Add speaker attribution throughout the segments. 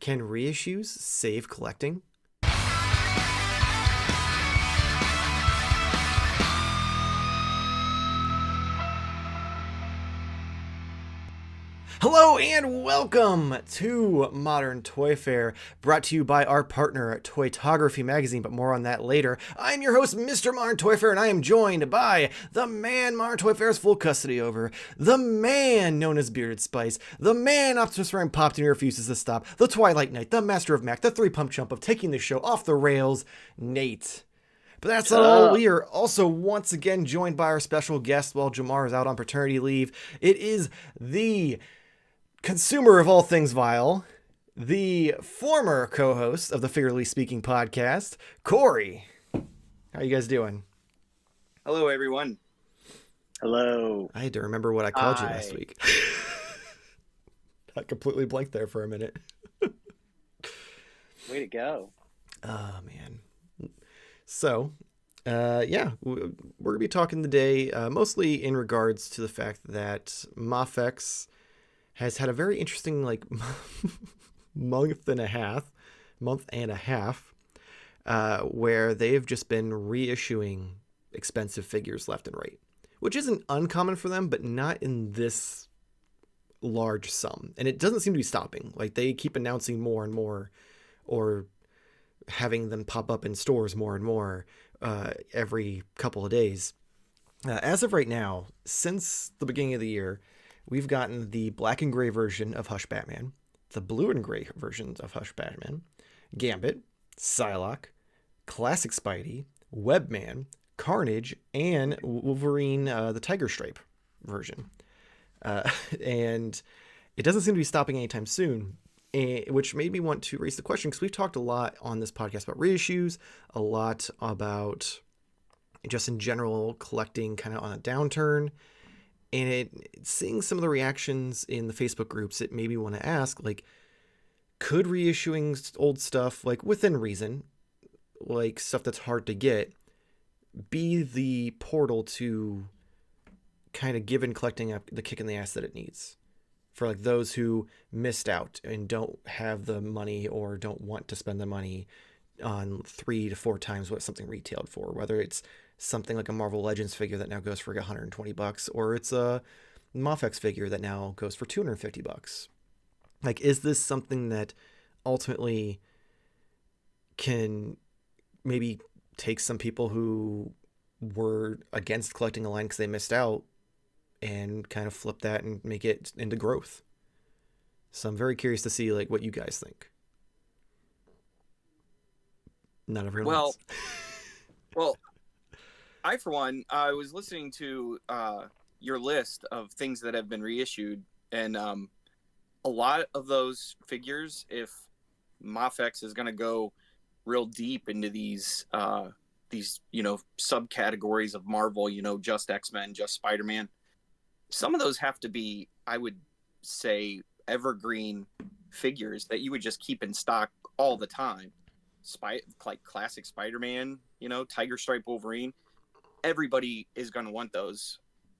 Speaker 1: Can reissues save collecting? Hello and welcome to Modern Toy Fair, brought to you by our partner, Toytography Magazine, but more on that later. I'm your host, Mr. Modern Toy Fair, and I am joined by the man Modern Toy Fair has full custody over, the man known as Bearded Spice, the man Optimus Prime popped and he refuses to stop, the Twilight Knight, the Master of Mac, the three-pump chump of taking the show off the rails, Nate. But that's not all. We are also once again joined by our special guest while Jarmar is out on paternity leave. It is the consumer of all things vile, the former co-host of the Figuratively Speaking podcast, Cory. How you guys doing?
Speaker 2: Hello, everyone.
Speaker 3: Hello.
Speaker 1: I had to remember what I called you last week. I completely blanked there for a minute.
Speaker 3: Way to go.
Speaker 1: Oh, man. So, yeah, we're going to be talking today mostly in regards to the fact that Mafex has had a very interesting month and a half, where they've just been reissuing expensive figures left and right, which isn't uncommon for them, but not in this large sum. And it doesn't seem to be stopping. Like, they keep announcing more and more, or having them pop up in stores more and more every couple of days. As of right now, since the beginning of the year, we've gotten the black and gray version of Hush Batman, the blue and gray versions of Hush Batman, Gambit, Psylocke, Classic Spidey, Webman, Carnage, and Wolverine, the Tiger Stripe version. And it doesn't seem to be stopping anytime soon, which made me want to raise the question, because we've talked a lot on this podcast about reissues, a lot about just in general collecting kind of on a downturn. And seeing some of the reactions in the Facebook groups, it made me want to ask, could reissuing old stuff, within reason, stuff that's hard to get, be the portal to kind of giving collecting the kick in the ass that it needs for those who missed out and don't have the money or don't want to spend the money on 3 to 4 times what something retailed for, whether it's something like a Marvel Legends figure that now goes for $120, or it's a Mafex figure that now goes for $250. Is this something that ultimately can maybe take some people who were against collecting a line because they missed out and kind of flip that and make it into growth? So I'm very curious to see what you guys think. Not everyone else.
Speaker 2: Well, I, for one, I was listening to your list of things that have been reissued, and a lot of those figures, if Mafex is going to go real deep into these subcategories of Marvel, just X-Men, just Spider-Man, some of those have to be, I would say, evergreen figures that you would just keep in stock all the time. Like classic Spider-Man, Tiger Stripe Wolverine. Everybody is going to want those,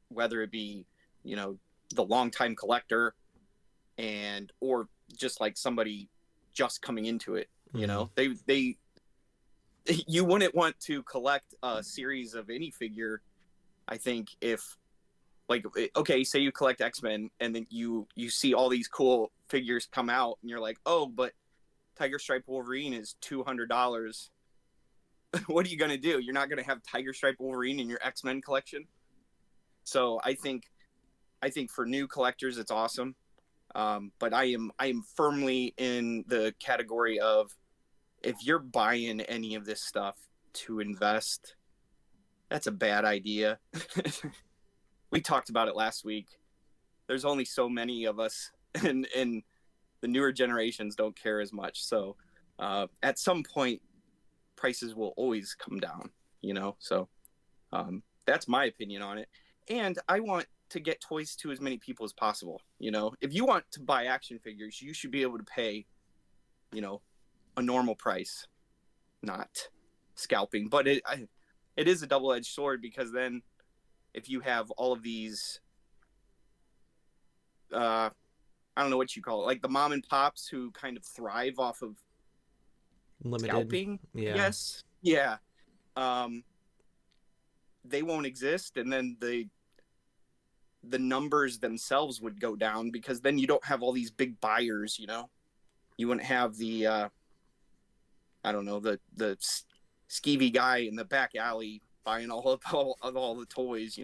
Speaker 2: whether it be, the longtime collector or just somebody just coming into it. They you wouldn't want to collect a series of any figure. I think if okay, say you collect X-Men and then you see all these cool figures come out and you're like, oh, but Tiger Stripe Wolverine is $200. What are you going to do? You're not going to have Tiger Stripe Wolverine in your X-Men collection. So I think for new collectors, it's awesome. But I am firmly in the category of, if you're buying any of this stuff to invest, that's a bad idea. We talked about it last week. There's only so many of us, and the newer generations don't care as much. So at some point, prices will always come down, so that's my opinion on it. And I want to get toys to as many people as possible. If you want to buy action figures, you should be able to pay a normal price, not scalping. But it is a double-edged sword, because then if you have all of these I don't know what you call it, like the mom and pops who kind of thrive off of
Speaker 1: Limited.
Speaker 2: scalping.
Speaker 1: Yeah.
Speaker 2: Yes. Yeah. They won't exist, and then the numbers themselves would go down, because then you don't have all these big buyers. You wouldn't have the I don't know, the skeevy guy in the back alley buying all the toys.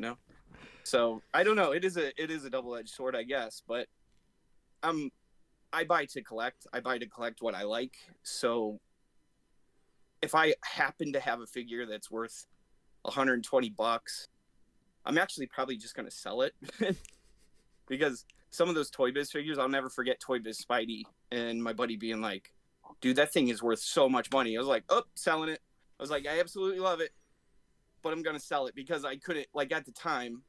Speaker 2: So I don't know. It is a double-edged sword, I guess. But I buy to collect. I buy to collect what I like. So if I happen to have a figure that's worth $120, I'm actually probably just going to sell it because some of those Toy Biz figures, I'll never forget Toy Biz Spidey and my buddy being like, dude, that thing is worth so much money. I was like, oh, selling it. I was like, I absolutely love it, but I'm going to sell it because I couldn't, like, at the time,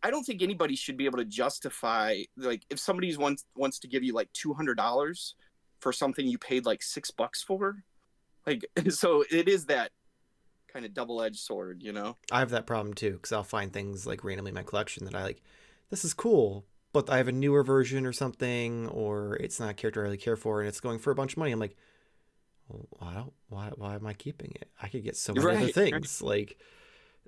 Speaker 2: I don't think anybody should be able to justify, like, if somebody wants to give you like $200 for something you paid like $6 for, like, so it is that kind of double-edged sword,
Speaker 1: I have that problem too, because I'll find things like randomly in my collection that I like, this is cool, but I have a newer version or something, or it's not a character I really care for, and it's going for a bunch of money. I'm like, well, why am I keeping it? I could get so many other things. Like,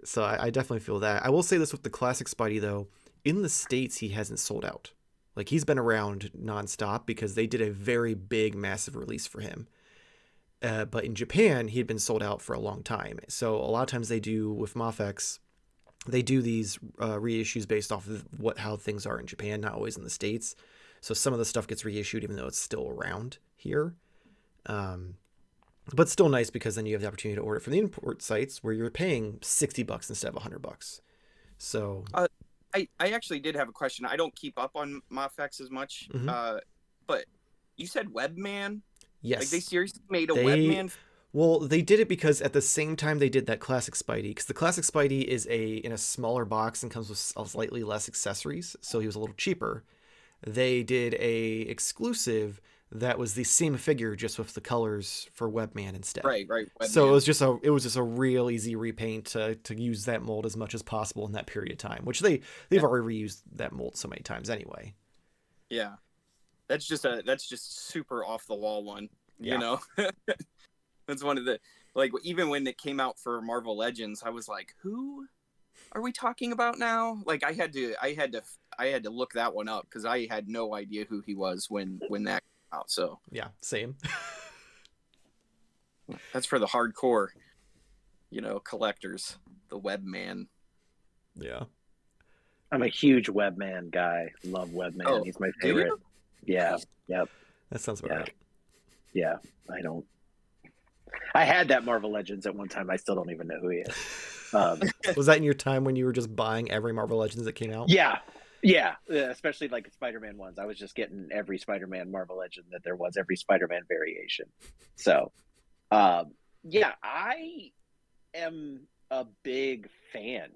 Speaker 1: so I definitely feel that. I will say this with the classic Spidey though, in the States he hasn't sold out. Like, he's been around nonstop because they did a very big, massive release for him. But in Japan, he had been sold out for a long time. So a lot of times they do with Mafex, they do these reissues based off of how things are in Japan, not always in the States. So some of the stuff gets reissued even though it's still around here. But still nice because then you have the opportunity to order it from the import sites where you're paying $60 instead of $100. So
Speaker 2: I actually did have a question. I don't keep up on Mafex as much, but you said Webman?
Speaker 1: Yes.
Speaker 2: Like, they seriously made a Webman?
Speaker 1: Well, they did it because at the same time they did that classic Spidey, because the classic Spidey is in a smaller box and comes with slightly less accessories, so he was a little cheaper. They did a exclusive that was the same figure just with the colors for Webman instead.
Speaker 2: Right. Webman.
Speaker 1: So it was just a real easy repaint to use that mold as much as possible in that period of time, which they've already reused that mold so many times anyway.
Speaker 2: Yeah. That's just super off the wall one, That's one of the, like, even when it came out for Marvel Legends, I was like, who are we talking about now? Like, I had to look that one up because I had no idea who he was when that came out. So
Speaker 1: yeah, same.
Speaker 2: That's for the hardcore, collectors, the Webman.
Speaker 1: Yeah.
Speaker 3: I'm a huge Webman guy. Love Webman.
Speaker 2: Oh,
Speaker 3: he's my favorite.
Speaker 2: do you?
Speaker 3: Yeah. Yep.
Speaker 1: That sounds about right.
Speaker 3: Yeah. I had that Marvel Legends at one time. I still don't even know who he is.
Speaker 1: Was that in your time when you were just buying every Marvel Legends that came out?
Speaker 3: Yeah. Especially like Spider-Man ones. I was just getting every Spider-Man Marvel Legend that there was, every Spider-Man variation. So, I am a big fan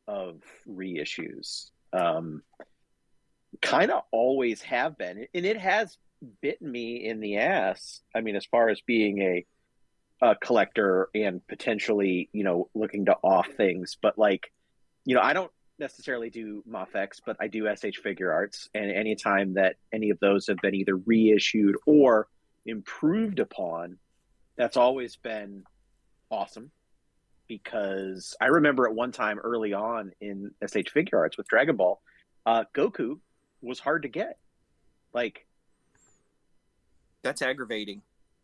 Speaker 3: of reissues. Kind of always have been, and it has bitten me in the ass. I mean, as far as being a collector and potentially, looking to off things, but like, I don't necessarily do Mafex, but I do SH Figure Arts, and anytime that any of those have been either reissued or improved upon, that's always been awesome. Because I remember at one time early on in SH Figure Arts with Dragon Ball, Goku was hard to get. Like,
Speaker 2: that's aggravating.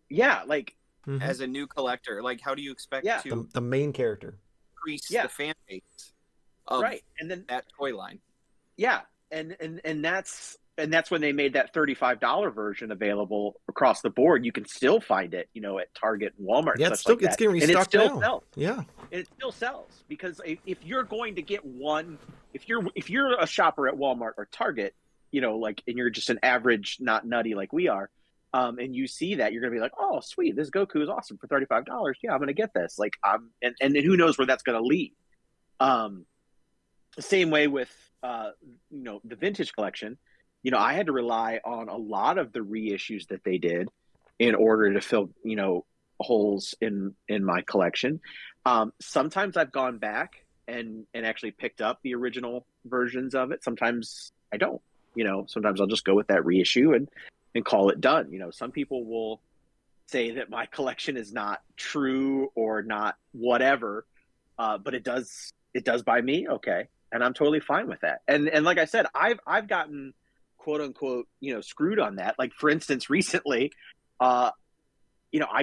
Speaker 3: Yeah, like
Speaker 2: as a new collector, like, how do you expect to
Speaker 1: the main character
Speaker 2: increase the fan base of
Speaker 3: and then
Speaker 2: that toy line?
Speaker 3: Yeah, and that's when they made that $35 version available across the board. You can still find it, at Target and Walmart.
Speaker 1: Yeah,
Speaker 3: and
Speaker 1: it's
Speaker 3: such like
Speaker 1: it's getting
Speaker 3: that.
Speaker 1: restocked
Speaker 3: And it still
Speaker 1: now.
Speaker 3: sells.
Speaker 1: Yeah,
Speaker 3: and it still sells because if you're going to get one, if you're a shopper at Walmart or Target, and you're just an average, not nutty like we are, and you see that, you're gonna be like, oh, sweet, this Goku is awesome for $35. Yeah, I'm gonna get this. Like, and who knows where that's gonna lead. Same way with the vintage collection. I had to rely on a lot of the reissues that they did in order to fill holes in my collection. Sometimes I've gone back and actually picked up the original versions of it. Sometimes I don't. sometimes I'll just go with that reissue and call it done. Some people will say that my collection is not true or not whatever, but it does by me, okay, and I'm totally fine with that. And like I said, I've gotten quote unquote screwed on that. Like for instance, recently, I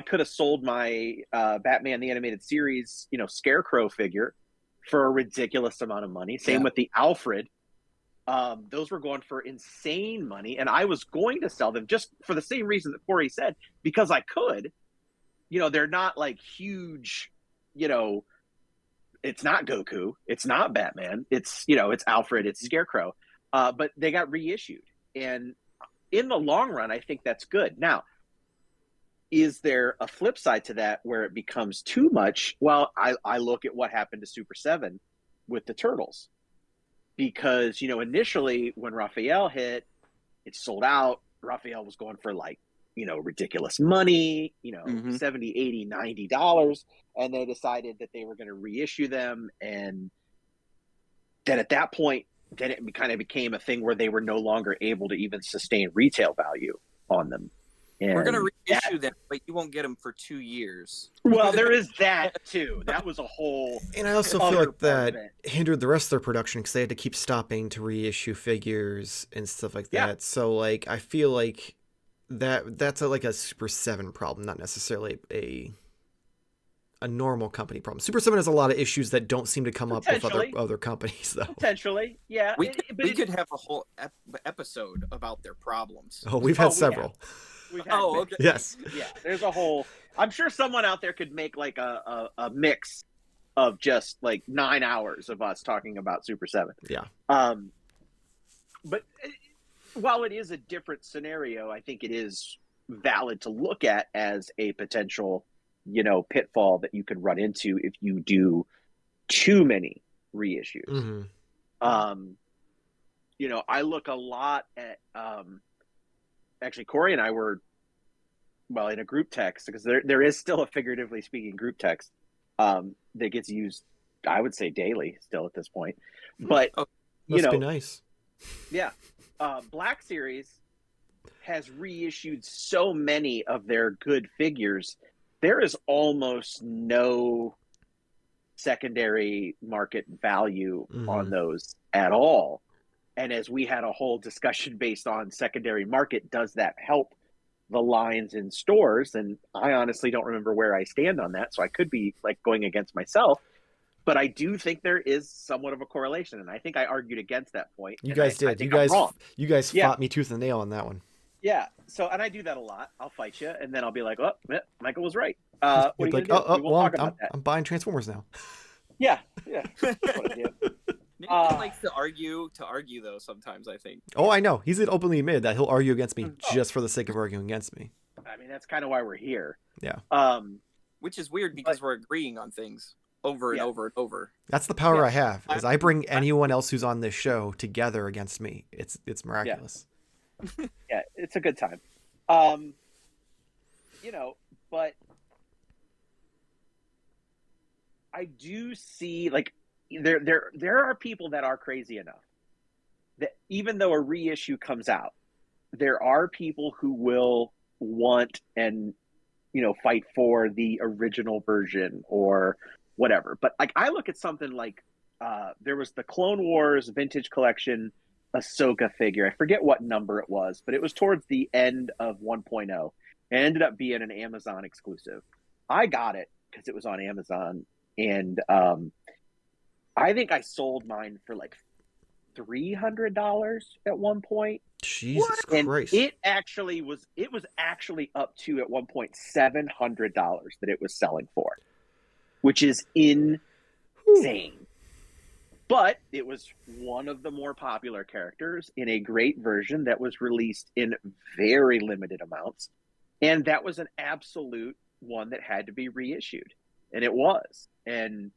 Speaker 3: could have sold my Batman the Animated Series Scarecrow figure for a ridiculous amount of money. Same with the Alfred. Those were going for insane money, and I was going to sell them just for the same reason that Cory said, because I could. They're not like huge. It's not Goku, it's not Batman, it's Alfred, it's Scarecrow, but they got reissued, and in the long run, I think that's good. Now, is there a flip side to that where it becomes too much? Well, I look at what happened to Super 7 with the Turtles. Because, initially when Raphael hit, it sold out. Raphael was going for like, ridiculous money,
Speaker 2: Mm-hmm.
Speaker 3: $70, $80, $90. And they decided that they were going to reissue them. And then at that point, then it kind of became a thing where they were no longer able to even sustain retail value on them. And
Speaker 2: we're going to reissue them, but you won't get them for 2 years.
Speaker 3: Well, there is that too. That was a whole.
Speaker 1: And I also feel like that hindered the rest of their production because they had to keep stopping to reissue figures and stuff like that.
Speaker 3: Yeah.
Speaker 1: So like, I feel like that's like a Super 7 problem, not necessarily a normal company problem. Super 7 has a lot of issues that don't seem to come up with other companies, though.
Speaker 3: Potentially, yeah.
Speaker 2: We could have a whole episode about their problems.
Speaker 1: Oh, we've had several.
Speaker 2: Okay.
Speaker 1: Yes.
Speaker 3: Yeah, there's a whole. I'm sure someone out there could make like a mix of just like 9 hours of us talking about Super 7.
Speaker 1: Yeah.
Speaker 3: But while it is a different scenario, I think it is valid to look at as a potential, pitfall that you could run into if you do too many reissues.
Speaker 1: Mm-hmm.
Speaker 3: I look a lot at. Actually, Cory and I were, in a group text, because there is still a Figuratively Speaking group text that gets used, I would say, daily still at this point. But,
Speaker 1: Must be nice.
Speaker 3: Yeah. Black Series has reissued so many of their good figures. There is almost no secondary market value on those at all. And as we had a whole discussion based on secondary market, does that help the lines in stores? And I honestly don't remember where I stand on that. So I could be like going against myself. But I do think there is somewhat of a correlation. And I think I argued against that point.
Speaker 1: You guys did. You guys fought me tooth and nail on that one.
Speaker 3: Yeah. So, and I do that a lot. I'll fight you. And then I'll be like, oh, Michael was right. What are you going to do? We'll talk about that.
Speaker 1: I'm buying Transformers now.
Speaker 3: Yeah. That's what I do.
Speaker 2: Nathan likes to argue though sometimes, I think.
Speaker 1: Oh, I know. He's openly admitted that he'll argue against me just for the sake of arguing against me.
Speaker 3: I mean, that's kind of why we're here.
Speaker 1: Yeah.
Speaker 2: Which is weird because we're agreeing on things over and over and over.
Speaker 1: That's the power I have, is I bring anyone else who's on this show together against me. It's miraculous.
Speaker 3: Yeah, it's a good time. But I do see like there are people that are crazy enough that even though a reissue comes out, there are people who will want and fight for the original version or whatever. But like I look at something like there was the Clone Wars Vintage Collection Ahsoka figure. I forget what number it was, but it was towards the end of 1.0. It ended up being an Amazon exclusive. I got it because it was on Amazon, and I think I sold mine for like $300 at one point.
Speaker 1: Jesus Christ!
Speaker 3: And it was actually up to at one point $700 that it was selling for, which is insane. But it was one of the more popular characters in a great version that was released in very limited amounts. And that was an absolute one that had to be reissued. And it was. And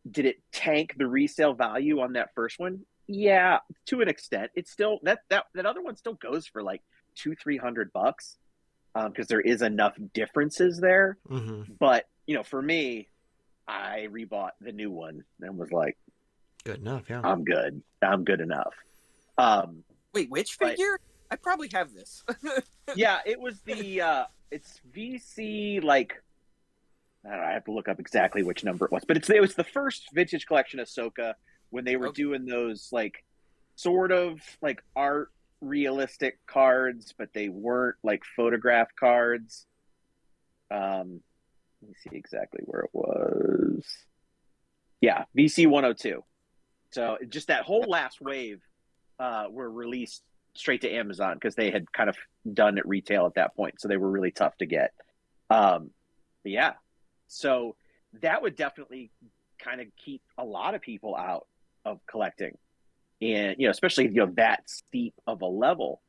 Speaker 3: did it tank the resale value on that first one? Yeah, to an extent. It's still that other one still goes for like $200-300 because there is enough differences there.
Speaker 1: Mm-hmm.
Speaker 3: But for me, I rebought the new one and was like,
Speaker 1: good enough. Yeah,
Speaker 3: I'm good enough.
Speaker 2: Wait, which
Speaker 3: but
Speaker 2: figure? I probably have this.
Speaker 3: yeah, it was it's VC, like, I don't know, I have to look up exactly which number it was, but it was the first vintage collection Ahsoka when they were
Speaker 2: Okay.
Speaker 3: doing those like sort of like art realistic cards, but they weren't like photograph cards. Let me see exactly where it was. Yeah, VC 102. So just that whole last wave were released straight to Amazon because they had kind of done at retail at that point, so they were really tough to get. But yeah, so that would definitely kind of keep a lot of people out of collecting, and especially that steep of a level.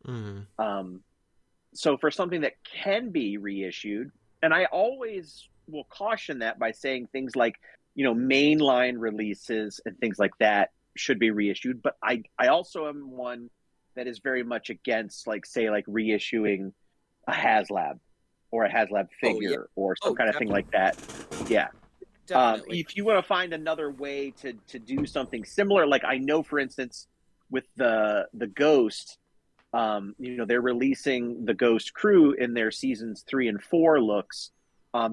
Speaker 3: So for something that can be reissued, and I always will caution that by saying things like mainline releases and things like that should be reissued, but I also am one that is very much against, like, say, like reissuing a HasLab or a HasLab figure or some kind of thing like that. Yeah.
Speaker 2: Definitely.
Speaker 3: If you want to find another way to do something similar, like I know, for instance, with the Ghost, they're releasing the Ghost crew in their seasons 3 and 4 looks.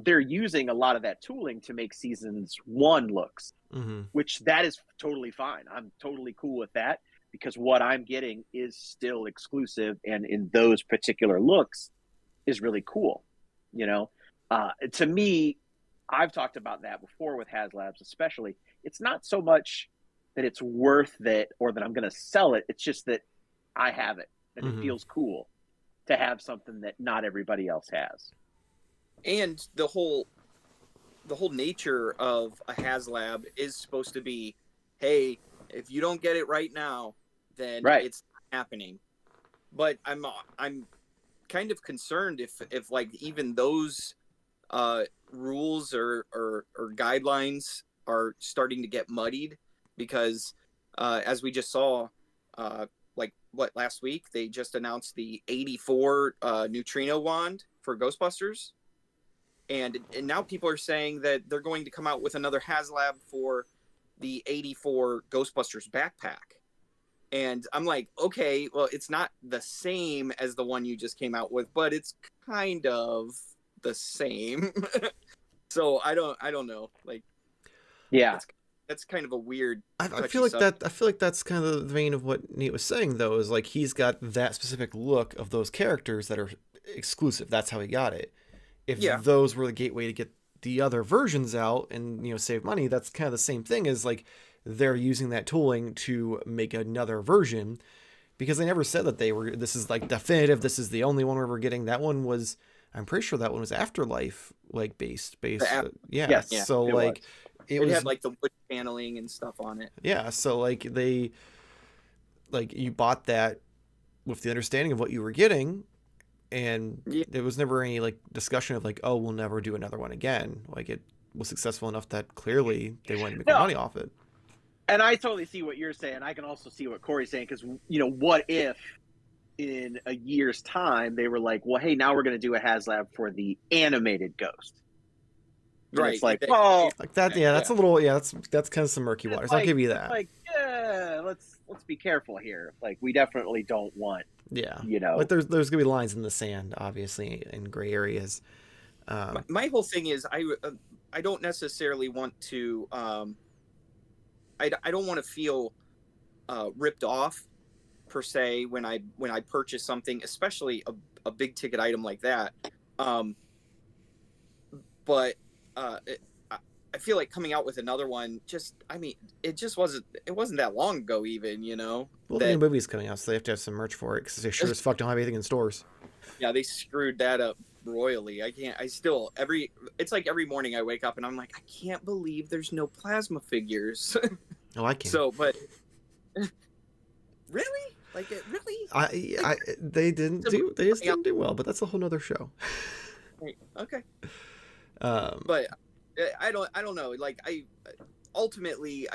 Speaker 3: They're using a lot of that tooling to make seasons 1 looks, which that is totally fine. I'm totally cool with that because what I'm getting is still exclusive, and in those particular looks is really cool. To me, I've talked about that before with HasLabs, especially. It's not so much that it's worth it or that I'm going to sell it. It's just that I have it, and it feels cool to have something that not everybody else has.
Speaker 2: And the whole nature of a HasLab is supposed to be, hey, if you don't get it right now, then it's not happening. But I'm kind of concerned if like even those rules or guidelines are starting to get muddied, because as we just saw, like last week they just announced the 84 neutrino wand for Ghostbusters, and now people are saying that they're going to come out with another HasLab for the 84 Ghostbusters backpack. And I'm like, okay, well, it's not the same as the one you just came out with, but it's kind of the same. So I don't know. Like,
Speaker 3: yeah,
Speaker 2: that's kind of a weird.
Speaker 1: I feel like that. I feel like that's kind of the vein of what Nate was saying, though. Is like he's got that specific look of those characters that are exclusive. That's how he got it. If those were the gateway to get the other versions out and save money, that's kind of the same thing as like they're using that tooling to make another version, because they never said that this is like definitive, this is the only one we're getting. That one was, I'm pretty sure that one was Afterlife like based.
Speaker 3: Yes,
Speaker 1: so like
Speaker 2: it had like the wood paneling and stuff on it.
Speaker 1: Yeah, so like you bought that with the understanding of what you were getting, and there was never any like discussion of like, oh, we'll never do another one again. Like, it was successful enough that clearly they wanted to make more money off it.
Speaker 3: And I totally see what you're saying. I can also see what Cory's saying, because what if in a year's time they were like, well, hey, now we're going to do a HasLab for the animated Ghost. And
Speaker 2: right.
Speaker 3: It's like,
Speaker 1: like that. Yeah, that's a little. Yeah, that's kind of some murky waters. I'll give you that.
Speaker 3: Like, yeah, let's be careful here. Like, we definitely don't want.
Speaker 1: Yeah. Like there's gonna be lines in the sand, obviously, in gray areas.
Speaker 2: My whole thing is I don't necessarily want to. I don't want to feel ripped off per se when I purchase something, especially a big ticket item like that. But I feel like coming out with another one, it wasn't that long ago even,
Speaker 1: Well, the new movie's coming out, so they have to have some merch for it, because they sure as fuck don't have anything in stores.
Speaker 2: Yeah, they screwed that up royally. It's like every morning I wake up and I'm like, I can't believe there's no plasma figures.
Speaker 1: Oh, I can.
Speaker 2: So, but really? Like, it really?
Speaker 1: They just didn't do well, but that's a whole nother show.
Speaker 2: Okay. But I don't know. Like, ultimately,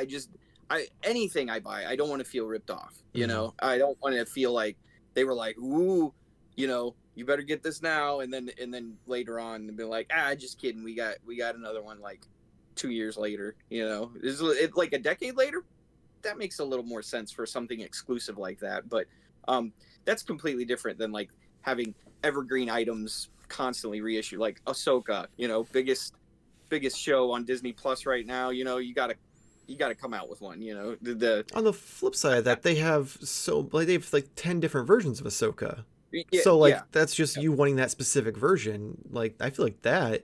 Speaker 2: anything I buy, I don't want to feel ripped off. You know, I don't want to feel like they were like, ooh, you better get this now, and then later on and be like, just kidding, we got another one like 2 years later. Is it like a decade later? that makes a little more sense for something exclusive like that. But that's completely different than like having evergreen items constantly reissue, like Ahsoka, biggest show on Disney Plus right now. You gotta come out with one. The
Speaker 1: On the flip side of that, they have they have like 10 different versions of Ahsoka.
Speaker 2: yeah,
Speaker 1: So like
Speaker 2: yeah,
Speaker 1: that's just you wanting that specific version. Like I feel like that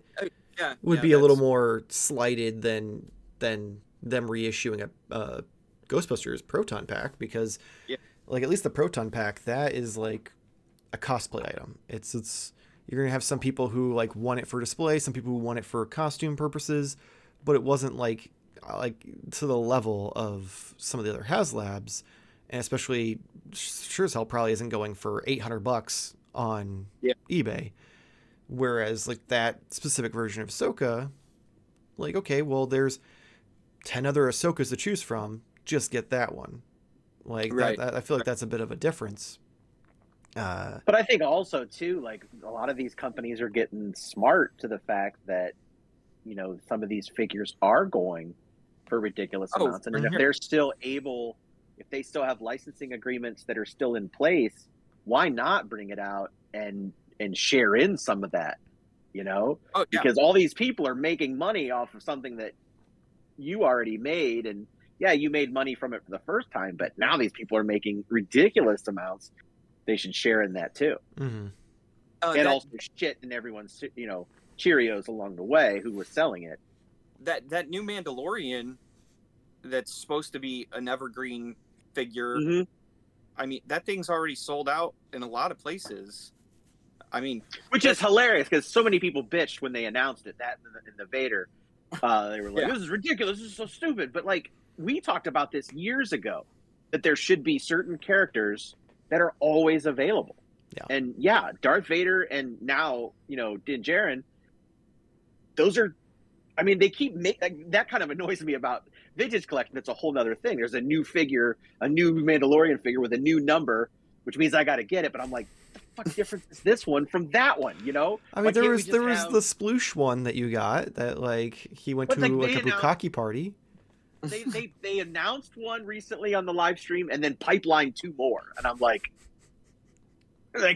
Speaker 1: would
Speaker 2: yeah,
Speaker 1: be a little more slighted than them reissuing a Ghostbusters Proton Pack, because
Speaker 2: yeah,
Speaker 1: like at least the Proton Pack, that is like a cosplay item. It's you're gonna have some people who like want it for display, some people who want it for costume purposes, but it wasn't like to the level of some of the other HasLabs, and especially sure as hell probably isn't going for $800 on
Speaker 2: yeah.
Speaker 1: eBay. Whereas like that specific version of Ahsoka, like okay, well there's 10 other Ahsokas to choose from, just get that one. Like
Speaker 2: Right.
Speaker 1: that I feel like that's a bit of a difference.
Speaker 3: But I think also too, like a lot of these companies are getting smart to the fact that some of these figures are going for ridiculous amounts, and then if
Speaker 2: sure.
Speaker 3: they're still if they still have licensing agreements that are still in place, why not bring it out and share in some of that?
Speaker 2: Oh, yeah.
Speaker 3: Because all these people are making money off of something that you already made, and yeah, you made money from it for the first time, but now these people are making ridiculous amounts. They should share in that too.
Speaker 1: Mm-hmm.
Speaker 3: And also shit in everyone's Cheerios along the way who was selling it.
Speaker 2: That new Mandalorian that's supposed to be an evergreen figure.
Speaker 3: Mm-hmm.
Speaker 2: I mean, that thing's already sold out in a lot of places. I mean,
Speaker 3: which is hilarious because so many people bitched when they announced it. That in the Vader, they were like, "This is ridiculous. This is so stupid." But like we talked about this years ago, that there should be certain characters that are always available.
Speaker 1: Yeah.
Speaker 3: And yeah, Darth Vader and now Din Djarin. Those are, I mean, they keep that kind of annoys me about vintage collecting. That's a whole nother thing. There's a new figure, a new Mandalorian figure with a new number, which means I got to get it. But I'm like, the fuck difference is this one from that one?
Speaker 1: I mean, there was the sploosh one that you got that like he went to like a bukkake party.
Speaker 3: They announced one recently on the live stream and then pipelined 2 more, and I'm like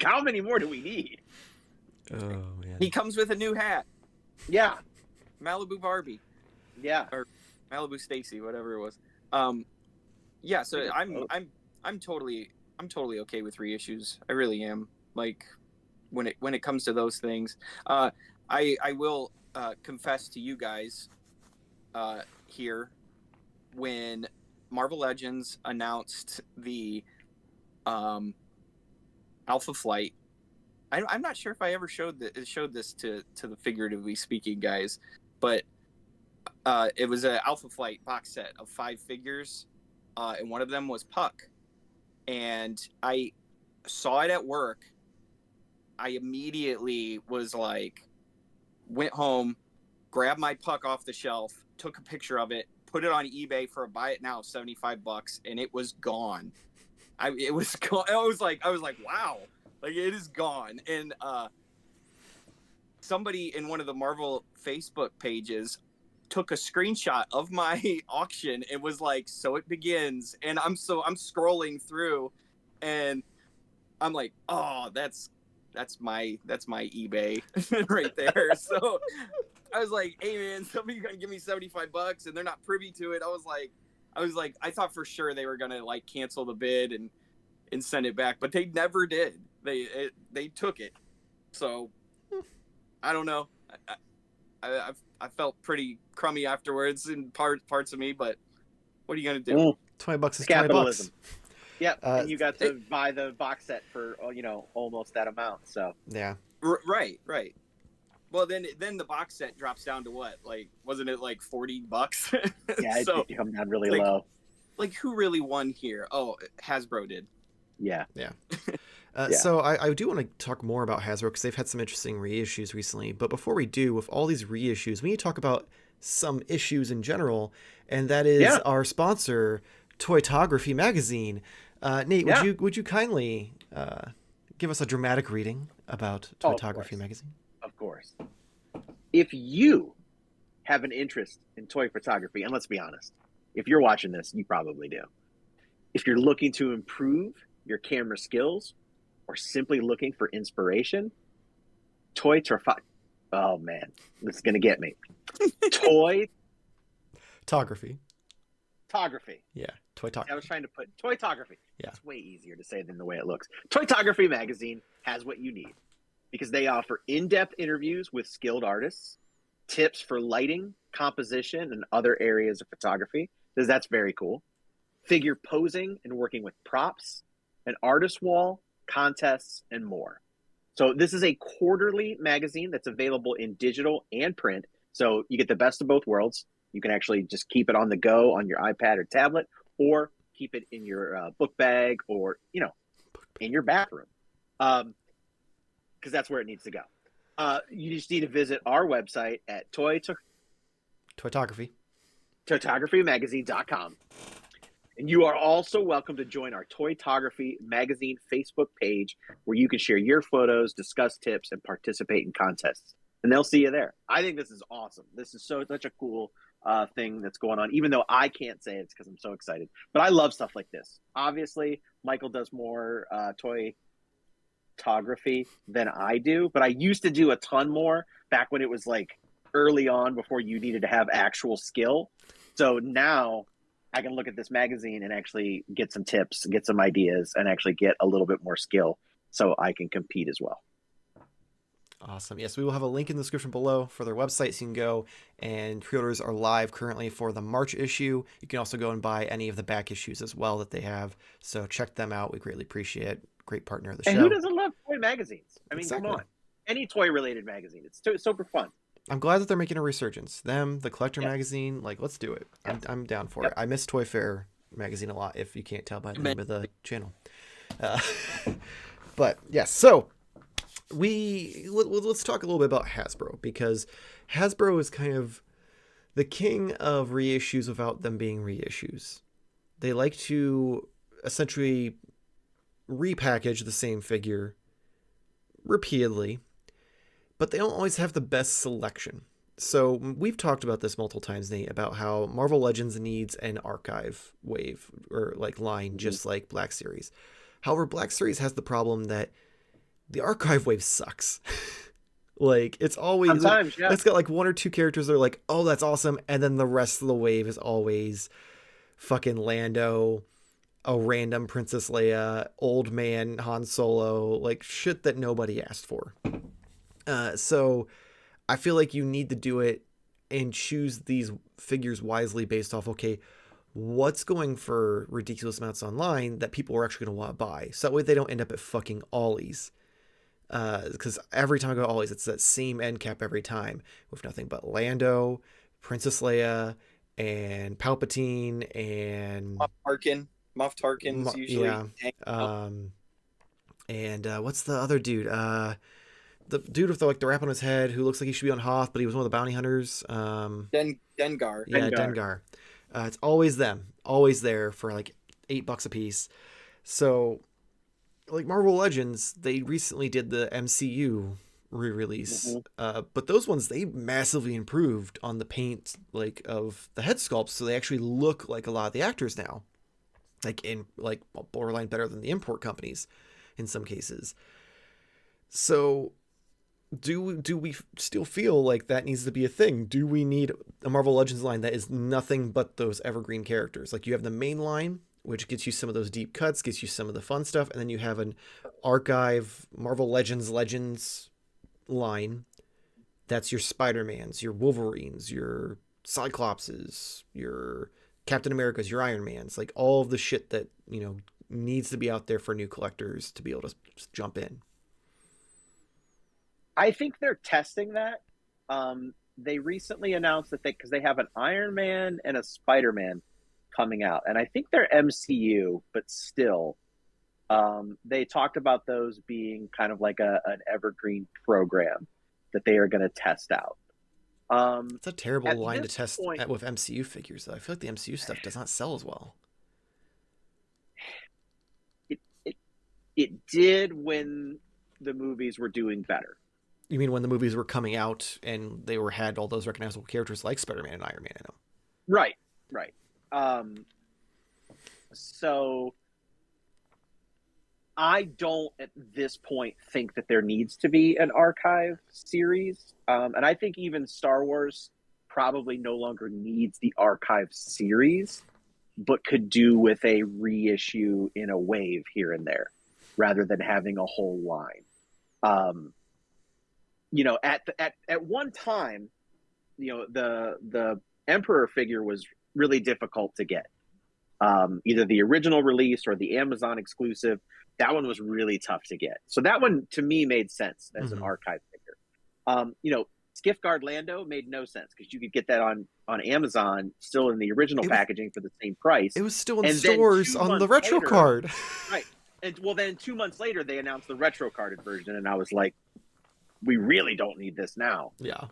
Speaker 3: how many more do we need?
Speaker 1: Oh man.
Speaker 2: He comes with a new hat.
Speaker 3: Yeah.
Speaker 2: Malibu Barbie.
Speaker 3: Yeah.
Speaker 2: Or Malibu Stacy, whatever it was. Yeah, so I'm totally okay with reissues. I really am. Like when it comes to those things. I will confess to you guys here, when Marvel Legends announced the Alpha Flight, I'm not sure if I ever showed this to the Figuratively Speaking guys, but it was an Alpha Flight box set of 5 figures, and one of them was Puck, and I saw it at work. I immediately was like, went home, grabbed my Puck off the shelf, took a picture of it, put it on eBay for a buy it now $75, and it was gone. It was gone. I was like, wow, like it is gone. And somebody in one of the Marvel Facebook pages took a screenshot of my auction. It was like, so it begins, and I'm scrolling through, and I'm like, oh, that's my eBay right there. So I was like, hey man, somebody's gonna give me $75 and they're not privy to it. I was like, I thought for sure they were gonna like cancel the bid and send it back, but they never did. They took it. So I don't know. I felt pretty crummy afterwards in parts of me, but what are you gonna do?
Speaker 1: $20 is
Speaker 3: capitalism.
Speaker 1: $20.
Speaker 3: Yep, and you got to buy the box set for almost that amount. So
Speaker 1: yeah,
Speaker 2: right. Well, then the box set drops down to what? Like, wasn't it like $40?
Speaker 3: Yeah,
Speaker 2: so,
Speaker 3: it come down really low.
Speaker 2: Like, who really won here? Oh, Hasbro did.
Speaker 3: Yeah.
Speaker 1: So I do want to talk more about Hasbro because they've had some interesting reissues recently. But before we do, with all these reissues, we need to talk about some issues in general, and that is our sponsor, Toytography Magazine. Nate, would you kindly give us a dramatic reading about Toytography Magazine?
Speaker 3: Of course. If you have an interest in toy photography, and let's be honest, If you're watching this, you probably do. If you're looking to improve your camera skills or simply looking for inspiration, Toy Trifecta. Oh man, this is gonna get me. Toy
Speaker 1: Photography.
Speaker 3: photography.
Speaker 1: Yeah.
Speaker 3: I was
Speaker 1: Toytography.
Speaker 3: trying to put toytography.
Speaker 1: Yeah.
Speaker 3: It's way easier to say than the way it looks. Toytography magazine has what you need because they offer in-depth interviews with skilled artists, tips for lighting, composition, and other areas of photography. Because that's very cool. Figure posing and working with props, an artist wall, contests, and more. So this is a quarterly magazine that's available in digital and print. So you get the best of both worlds. You can actually just keep it on the go on your iPad or tablet, or keep it in your book bag, or in your bathroom, because that's where it needs to go. You just need to visit our website at
Speaker 1: Toytography.
Speaker 3: toytographymagazine.com. And you are also welcome to join our Toytography Magazine Facebook page, where you can share your photos, discuss tips, and participate in contests. And they'll see you there. I think this is awesome. This is such a cool thing that's going on, even though I can't say it's because I'm so excited. But I love stuff like this. Obviously, Michael does more toy photography than I do, but I used to do a ton more back when it was like early on, before you needed to have actual skill. So now I can look at this magazine and actually get some tips, get some ideas, and actually get a little bit more skill so I can compete as well.
Speaker 1: Awesome. Yes, we will have a link in the description below for their website, so you can go, and pre-orders are live currently for the March issue. You can also go and buy any of the back issues as well that they have. So check them out. We greatly appreciate it. Great partner of the show.
Speaker 3: And who doesn't love toy magazines? I mean,
Speaker 1: Exactly.
Speaker 3: Come on. Any toy-related magazine. It's super fun.
Speaker 1: I'm glad that they're making a resurgence. Them, the Collector magazine, like, let's do it.
Speaker 3: Yes.
Speaker 1: I'm down for it. I miss Toy Fair magazine a lot, if you can't tell by the name of the channel. But yes, so let's talk a little bit about Hasbro, because Hasbro is kind of the king of reissues without them being reissues. They like to essentially repackage the same figure repeatedly, but they don't always have the best selection. So we've talked about this multiple times, Nate, about how Marvel Legends needs an archive wave or like line, just like Black Series. However, Black Series has the problem that the archive wave sucks. Like, it's always,
Speaker 3: Sometimes, yeah.
Speaker 1: It's got like one or two characters that are like, oh, that's awesome. And then the rest of the wave is always fucking Lando, a random Princess Leia, old man Han Solo, like shit that nobody asked for. So I feel like you need to do it and choose these figures wisely based off, okay, what's going for ridiculous amounts online that people are actually going to want to buy. So that way they don't end up at fucking Ollie's. Because every time I go to Ollie's, it's that same end cap every time with nothing but Lando, Princess Leia, and Palpatine, and
Speaker 2: Moff Tarkin's usually.
Speaker 1: Yeah. And what's the other dude? The dude with the wrap on his head who looks like he should be on Hoth, but he was one of the bounty hunters.
Speaker 2: Dengar.
Speaker 1: Yeah, Dengar. It's always them, always there for like $8 a piece. So, like Marvel Legends, they recently did the MCU re-release, but those ones, they massively improved on the paint, like of the head sculpts, so they actually look like a lot of the actors now, like in like borderline better than the import companies in some cases. So do we still feel like that needs to be a thing? Do we need a Marvel Legends line that is nothing but those evergreen characters? Like, you have the main line, which gets you some of those deep cuts, gets you some of the fun stuff, and then you have an archive Marvel Legends line that's your Spider-Mans, your Wolverines, your Cyclopses, your Captain Americas, your Iron Mans, like all of the shit that, needs to be out there for new collectors to be able to jump in.
Speaker 3: I think they're testing that. They recently announced that because they have an Iron Man and a Spider-Man coming out, and I think they're MCU, but still, they talked about those being kind of like an evergreen program that they are going to test out.
Speaker 1: It's a terrible line to test with MCU figures, though. I feel like the MCU stuff does not sell as well.
Speaker 3: It did when the movies were doing better.
Speaker 1: You mean when the movies were coming out and they had all those recognizable characters like Spider-Man and Iron Man in them?
Speaker 3: Right. So I don't at this point think that there needs to be an archive series. And I think even Star Wars probably no longer needs the archive series, but could do with a reissue in a wave here and there rather than having a whole line. At one time, the Emperor figure was really difficult to get. Either the original release or the Amazon exclusive. That one was really tough to get. So that one to me made sense as an archive figure. Skiff-Guard Lando made no sense because you could get that on Amazon still in the original packaging for the same price.
Speaker 1: It was still in stores on the retro card.
Speaker 3: Right. And then 2 months later, they announced the retro carded version. And I was like, we really don't need this now.
Speaker 1: Yeah.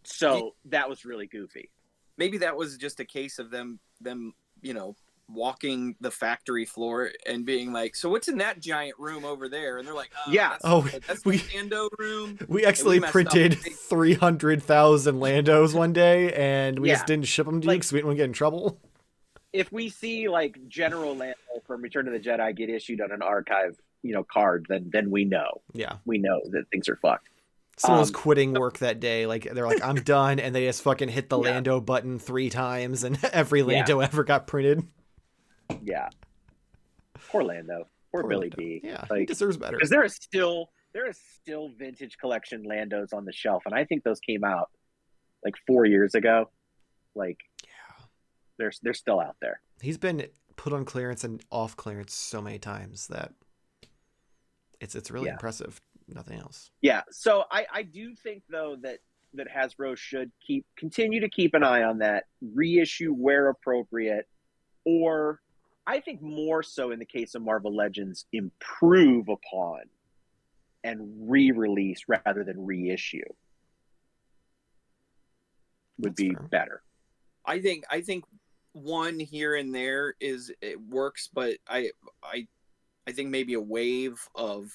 Speaker 3: So that was really goofy.
Speaker 2: Maybe that was just a case of them, walking the factory floor and being like, so what's in that giant room over there? And they're like, that's the Lando room.
Speaker 1: We actually printed 300,000 Landos one day and we just didn't ship them to you because we didn't want to get in trouble.
Speaker 3: If we see like General Lando from Return of the Jedi get issued on an archive, card, then we know.
Speaker 1: Yeah.
Speaker 3: We know that things are fucked.
Speaker 1: Someone was quitting work that day. Like they're like, I'm done. And they just fucking hit the Lando button 3 times and every Lando ever got printed.
Speaker 3: Yeah. Poor Lando. Poor Billy
Speaker 1: Lando.
Speaker 3: B.
Speaker 1: Yeah. He deserves better.
Speaker 3: Because there is still vintage collection Landos on the shelf. And I think those came out like 4 years ago. Like, they're still out there.
Speaker 1: He's been put on clearance and off clearance so many times that it's really impressive. Nothing else.
Speaker 3: Yeah. So I do think though that Hasbro should continue to keep an eye on that, reissue where appropriate, or I think more so in the case of Marvel Legends, improve upon and re-release rather than reissue would be better.
Speaker 2: I think one here and there it works, but I think maybe a wave of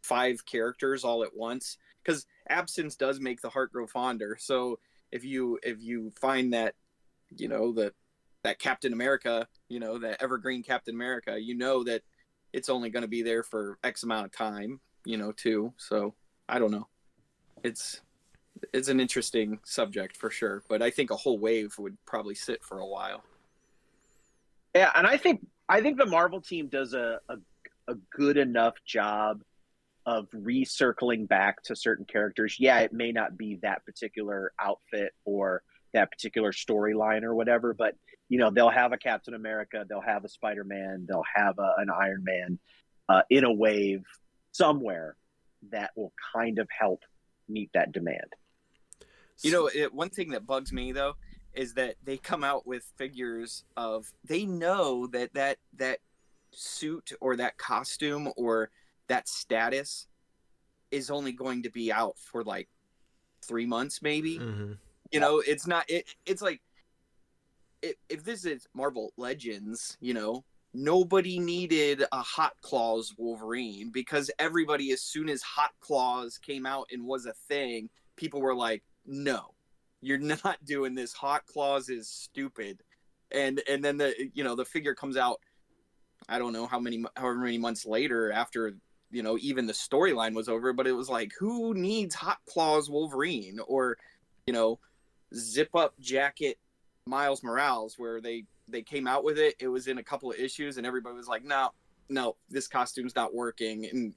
Speaker 2: 5 characters all at once, because absence does make the heart grow fonder. So if you find that that Captain America, that evergreen Captain America, that it's only going to be there for X amount of time, too. So I don't know. It's an interesting subject for sure, but I think a whole wave would probably sit for a while.
Speaker 3: Yeah, and I think the Marvel team does a good enough job of recircling back to certain characters. Yeah, it may not be that particular outfit or that particular storyline or whatever, but they'll have a Captain America, they'll have a Spider-Man, they'll have an Iron Man in a wave somewhere that will kind of help meet that demand.
Speaker 2: One thing that bugs me though is that they come out with figures of, they know that suit or that costume or that status is only going to be out for like 3 months maybe.
Speaker 1: Mm-hmm.
Speaker 2: It's not it's like if this is Marvel Legends, nobody needed a Hot Claws Wolverine, because everybody, as soon as Hot Claws came out and was a thing, people were like, no, you're not doing this. Hot Claws is stupid. And then the figure comes out, I don't know however many months later after even the storyline was over, but it was like, who needs Hot Claws Wolverine? Or Zip Up Jacket Miles Morales, where they came out with it. It was in a couple of issues and everybody was like, no, this costume's not working. And,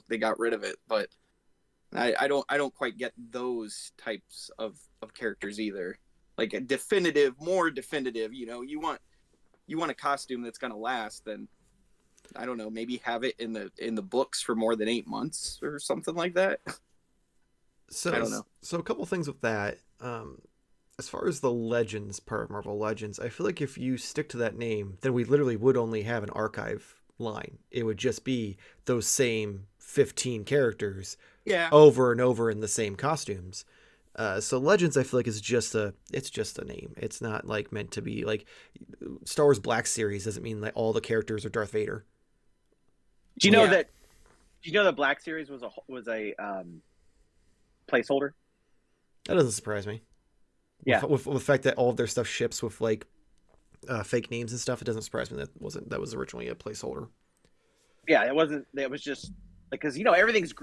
Speaker 2: they got rid of it. But I don't quite get those types of characters either. Like more definitive, you want a costume that's going to last, then I don't know, maybe have it in the books for more than 8 months or something like that.
Speaker 1: So I don't know. So a couple things with that. As far as the Legends part of Marvel Legends, I feel like if you stick to that name, then we literally would only have an archive line. It would just be those same 15 characters over and over in the same costumes. So Legends, I feel like it's just a name. It's not like meant to be like Star Wars Black Series doesn't mean that all the characters are Darth Vader.
Speaker 3: Do you know that Black Series was a placeholder?
Speaker 1: That doesn't surprise me.
Speaker 3: Yeah.
Speaker 1: With the fact that all of their stuff ships with like fake names and stuff, it doesn't surprise me that was originally a placeholder.
Speaker 3: Yeah, it wasn't. It was just like, because everything's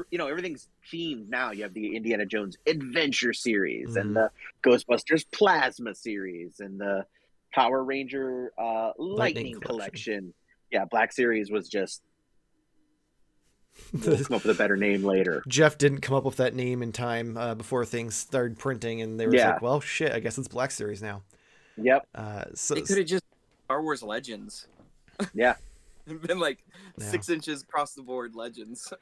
Speaker 3: themed now. You have the Indiana Jones Adventure series and the Ghostbusters Plasma series and the Power Ranger Lightning collection. Yeah, Black Series was just. We'll come up with a better name later.
Speaker 1: Jeff didn't come up with that name in time before things started printing, and they were like, well, shit, I guess it's Black Series now.
Speaker 3: Yep.
Speaker 1: So
Speaker 2: it could have just Star Wars Legends.
Speaker 3: Yeah.
Speaker 2: Been like 6 inches across the board Legends.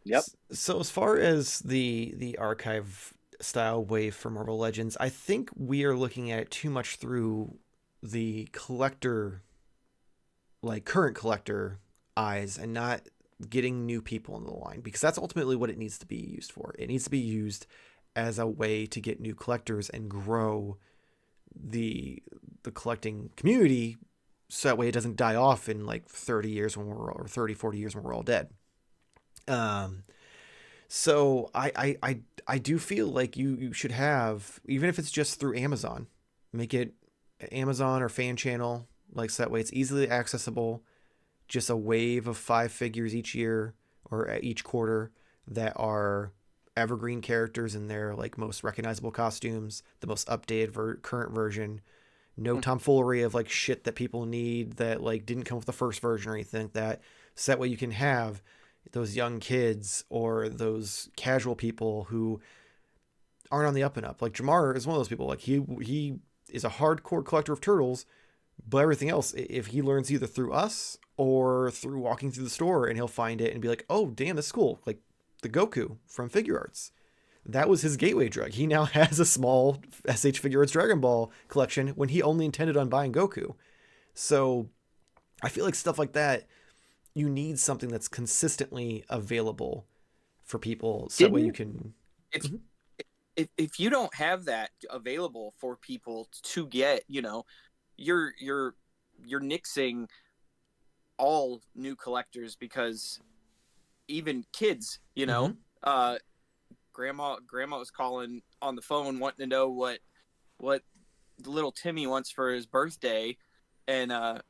Speaker 3: Yep.
Speaker 1: So as far as the archive style wave for Marvel Legends, I think we are looking at it too much through the collector, like current collector eyes, and not getting new people in the line, because that's ultimately what it needs to be used for. It needs to be used as a way to get new collectors and grow the collecting community, so that way it doesn't die off in like 30 years or 30, 40 years when we're all dead. So I do feel like you should have, even if it's just through Amazon, make it Amazon or fan channel, like so that way it's easily accessible. Just a wave of 5 figures each year or each quarter that are evergreen characters in their like most recognizable costumes, the most updated current version. No tomfoolery of like shit that people need that like didn't come with the first version or anything like that. So that way you can have those young kids or those casual people who aren't on the up and up. Like Jarmar is one of those people. Like he is a hardcore collector of turtles, but everything else, if he learns either through us or through walking through the store, and he'll find it and be like, oh, damn, that's cool. Like the Goku from Figure Arts. That was his gateway drug. He now has a small SH Figure Arts Dragon Ball collection when he only intended on buying Goku. So I feel like stuff like that, you need something that's consistently available for people, so that way you can...
Speaker 2: If you don't have that available for people to get, you're nixing all new collectors, because even kids, grandma was calling on the phone wanting to know what little Timmy wants for his birthday, and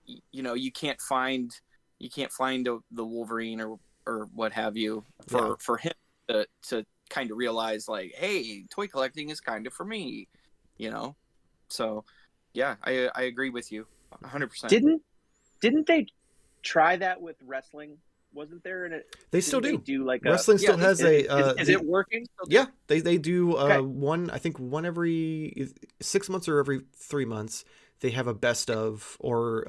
Speaker 2: you can't find the Wolverine or what have you for him to kind of realize, like, hey, toy collecting is kind of for me, so yeah, I agree with you 100%.
Speaker 3: Didn't they try that with wrestling? Wasn't there
Speaker 1: they still
Speaker 3: do like
Speaker 1: wrestling still has
Speaker 3: is it working?
Speaker 1: Yeah, they do one every 6 months or every 3 months. They have a best of, or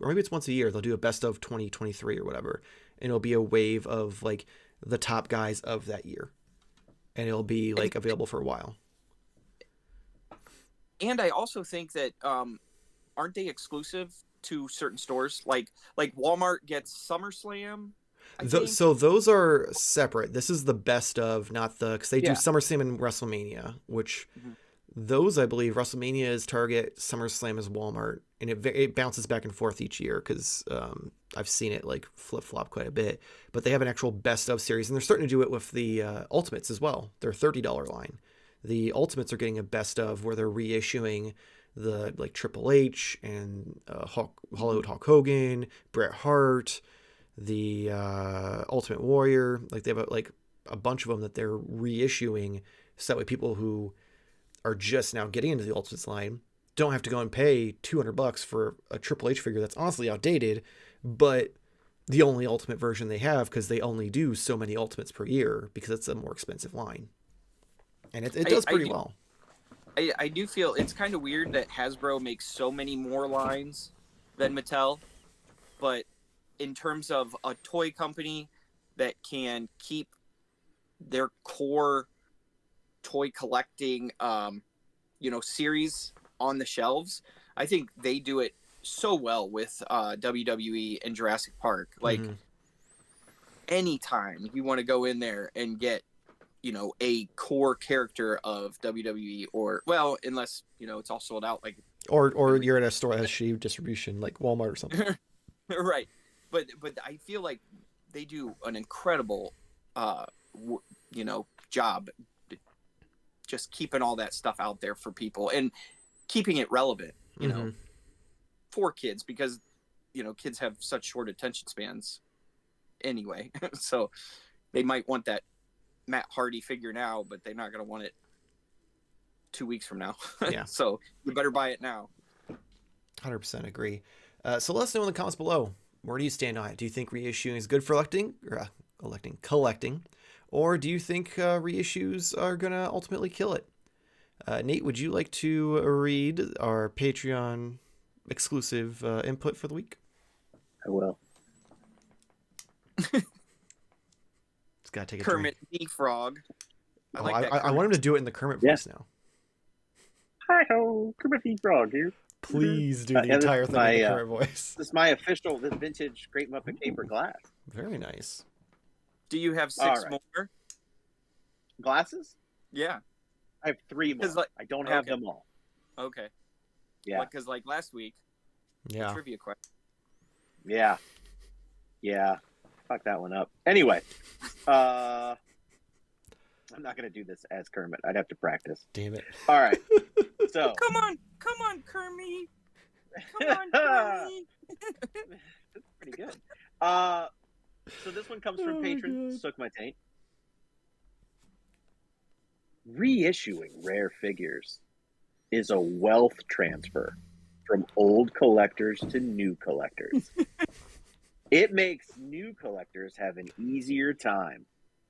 Speaker 1: maybe it's once a year. They'll do a best of 2023 or whatever, and it'll be a wave of like the top guys of that year, and it'll be like available for a while.
Speaker 2: And I also think that aren't they exclusive to certain stores? Like Walmart gets SummerSlam.
Speaker 1: So those are separate. This is the best of, not the, because they do SummerSlam and WrestleMania, which those, I believe, WrestleMania is Target, SummerSlam is Walmart, and it bounces back and forth each year, because I've seen it like flip flop quite a bit. But they have an actual best of series, and they're starting to do it with the Ultimates as well. Their $30 line. The Ultimates are getting a best of where they're reissuing the like Triple H and Hollywood Hulk Hogan, Bret Hart, the Ultimate Warrior. Like they have a bunch of them that they're reissuing, so that way people who are just now getting into the Ultimates line don't have to go and pay $200 for a Triple H figure that's honestly outdated, but the only Ultimate version they have, because they only do so many Ultimates per year, because it's a more expensive line. And it does pretty well.
Speaker 2: I do feel it's kind of weird that Hasbro makes so many more lines than Mattel, but in terms of a toy company that can keep their core toy collecting, series on the shelves, I think they do it so well with WWE and Jurassic Park. Like, anytime you want to go in there and get a core character of WWE, or, well, unless, it's all sold out, like,
Speaker 1: or you're at a store that has shitty distribution, like Walmart or something.
Speaker 2: Right. But I feel like they do an incredible, job just keeping all that stuff out there for people. And keeping it relevant, you know,
Speaker 1: Mhm.
Speaker 2: for kids, because kids have such short attention spans anyway. So they might want that Matt Hardy figure now, but they're not going to want it 2 weeks from now.
Speaker 1: Yeah.
Speaker 2: So you better buy it now.
Speaker 1: 100% agree. So let us know in the comments below. Where do you stand on it? Do you think reissuing is good for collecting, or do you think reissues are gonna ultimately kill it? Nate, would you like to read our Patreon exclusive input for the week?
Speaker 3: I will.
Speaker 1: It's gotta take a
Speaker 2: Kermit
Speaker 1: drink.
Speaker 2: the Frog. I like that.
Speaker 1: I want him to do it in the Kermit voice now.
Speaker 3: Hi ho, Kermit the Frog here.
Speaker 1: Please do the entire thing in the Kermit voice.
Speaker 3: This is my official vintage Great Muppet Caper glass.
Speaker 1: Very nice.
Speaker 2: Do you have 6
Speaker 3: right.
Speaker 2: more?
Speaker 3: Glasses?
Speaker 2: Yeah.
Speaker 3: I have 3 more. I don't have them all.
Speaker 2: Okay.
Speaker 3: Yeah.
Speaker 2: Because like last week,
Speaker 1: Yeah.
Speaker 2: trivia question.
Speaker 3: Yeah. Fuck that one up. Anyway, I'm not gonna do this as Kermit. I'd have to practice.
Speaker 1: Damn it.
Speaker 3: All right. So
Speaker 2: Come on, Kermit. Come on, Kermit.
Speaker 3: That's pretty good. So this one comes from patron Suck My Taint. Reissuing rare figures is a wealth transfer from old collectors to new collectors. It makes new collectors have an easier time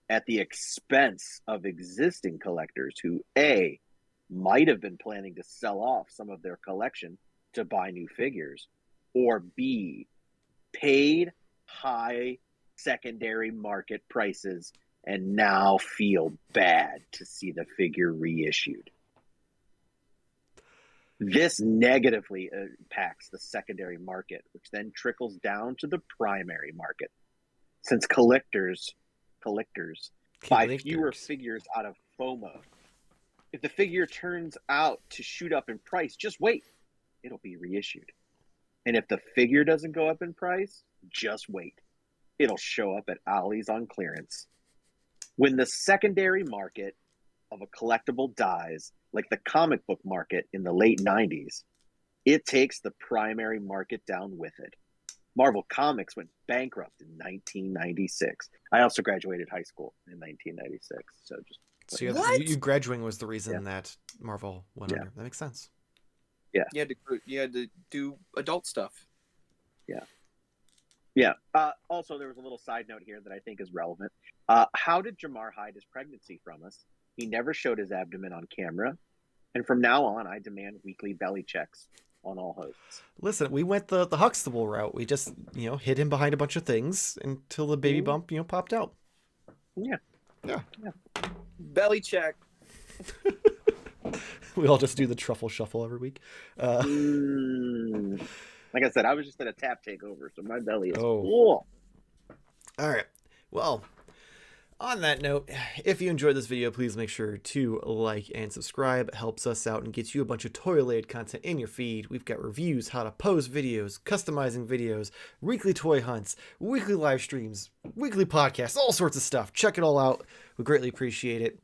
Speaker 3: at the expense of existing collectors who A, might have been planning to sell off some of their collection to buy new figures, or B, paid high secondary market prices and now feel bad to see the figure reissued. This negatively impacts the secondary market, which then trickles down to the primary market. Since collectors buy fewer figures out of FOMO. If the figure turns out to shoot up in price, just wait. It'll be reissued. And if the figure doesn't go up in price, just wait. It'll show up at Ollie's on clearance. When the secondary market of a collectible dies, like the comic book market in the late 90s, it takes the primary market down with it. Marvel Comics went bankrupt in 1996. I also graduated high school in 1996. So
Speaker 1: you graduating was the reason that Marvel went under. That makes sense.
Speaker 3: Yeah.
Speaker 2: You had to do adult stuff.
Speaker 3: Yeah. Also, there was a little side note here that I think is relevant. How did Jarmar hide his pregnancy from us? He never showed his abdomen on camera. And from now on, I demand weekly belly checks on all hosts.
Speaker 1: Listen, we went the Huxtable route. We just, hid him behind a bunch of things until the baby bump, popped out.
Speaker 3: Yeah.
Speaker 2: Belly check.
Speaker 1: We all just do the truffle shuffle every week.
Speaker 3: Like I said, I was just at a tap takeover, so my belly is
Speaker 1: full. All right. Well, on that note, if you enjoyed this video, please make sure to like and subscribe. It helps us out and gets you a bunch of toy-related content in your feed. We've got reviews, how to post videos, customizing videos, weekly toy hunts, weekly live streams, weekly podcasts, all sorts of stuff. Check it all out. We greatly appreciate it.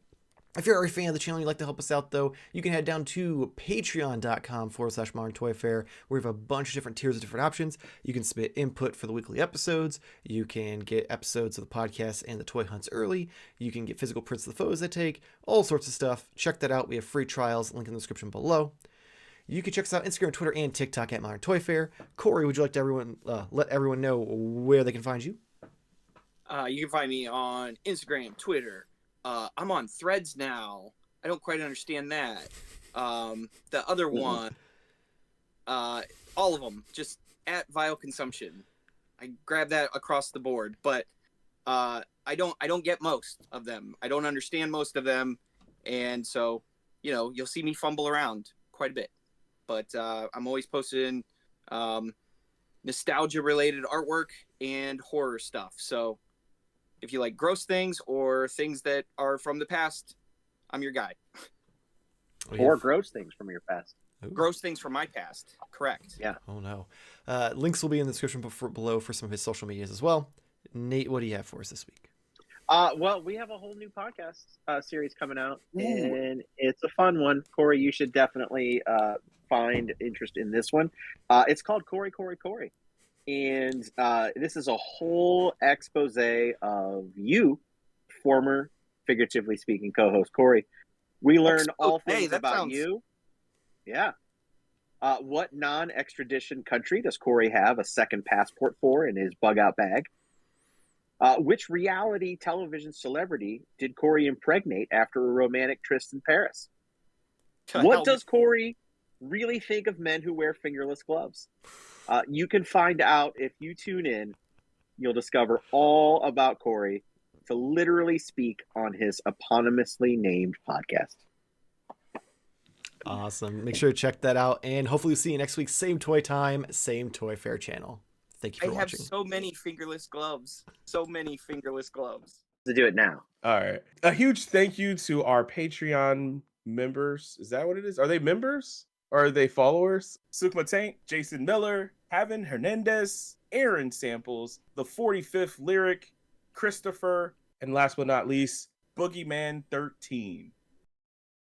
Speaker 1: If you're a fan of the channel and you'd like to help us out, though, you can head down to patreon.com/Modern Toy Fair, where we have a bunch of different tiers of different options. You can submit input for the weekly episodes. You can get episodes of the podcast and the toy hunts early. You can get physical prints of the photos I take, all sorts of stuff. Check that out. We have free trials, link in the description below. You can check us out on Instagram, Twitter, and TikTok at Modern Toy Fair. Cory, would you like to let everyone know where they can find you?
Speaker 2: You can find me on Instagram, Twitter. I'm on Threads now. I don't quite understand that. The other one, all of them, just at Vile Consumption. I grab that across the board, but I don't get most of them. I don't understand most of them, and so you'll see me fumble around quite a bit. But I'm always posting nostalgia-related artwork and horror stuff. So if you like gross things or things that are from the past, I'm your guy.
Speaker 3: Or gross things from your past.
Speaker 1: Ooh.
Speaker 2: Gross things from my past. Correct.
Speaker 3: Yeah.
Speaker 1: Oh, no. Links will be in the description below for some of his social medias as well. Nate, what do you have for us this week?
Speaker 3: Well, we have a whole new podcast series coming out, and it's a fun one. Cory, you should definitely find interest in this one. It's called Cory. And this is a whole expose of you, former Figuratively Speaking co-host Cory. We learn all things about you. Yeah. What non-extradition country does Cory have a second passport for in his bug-out bag? Which reality television celebrity did Cory impregnate after a romantic tryst in Paris? What does Cory really think of men who wear fingerless gloves? You can find out if you tune in. You'll discover all about Cory to literally speak on his eponymously named podcast.
Speaker 1: Awesome. Make sure to check that out. And hopefully we'll see you next week. Same toy time, same Toy Fair channel. Thank you for watching.
Speaker 2: I have so many fingerless gloves. So many fingerless gloves.
Speaker 3: To do it now.
Speaker 4: All right. A huge thank you to our Patreon members. Is that what it is? Are they members? Or are they followers? Sukma Tank, Jason Miller, Havin Hernandez, Aaron Samples, the 45th Lyric, Christopher, and last but not least, Boogeyman 13.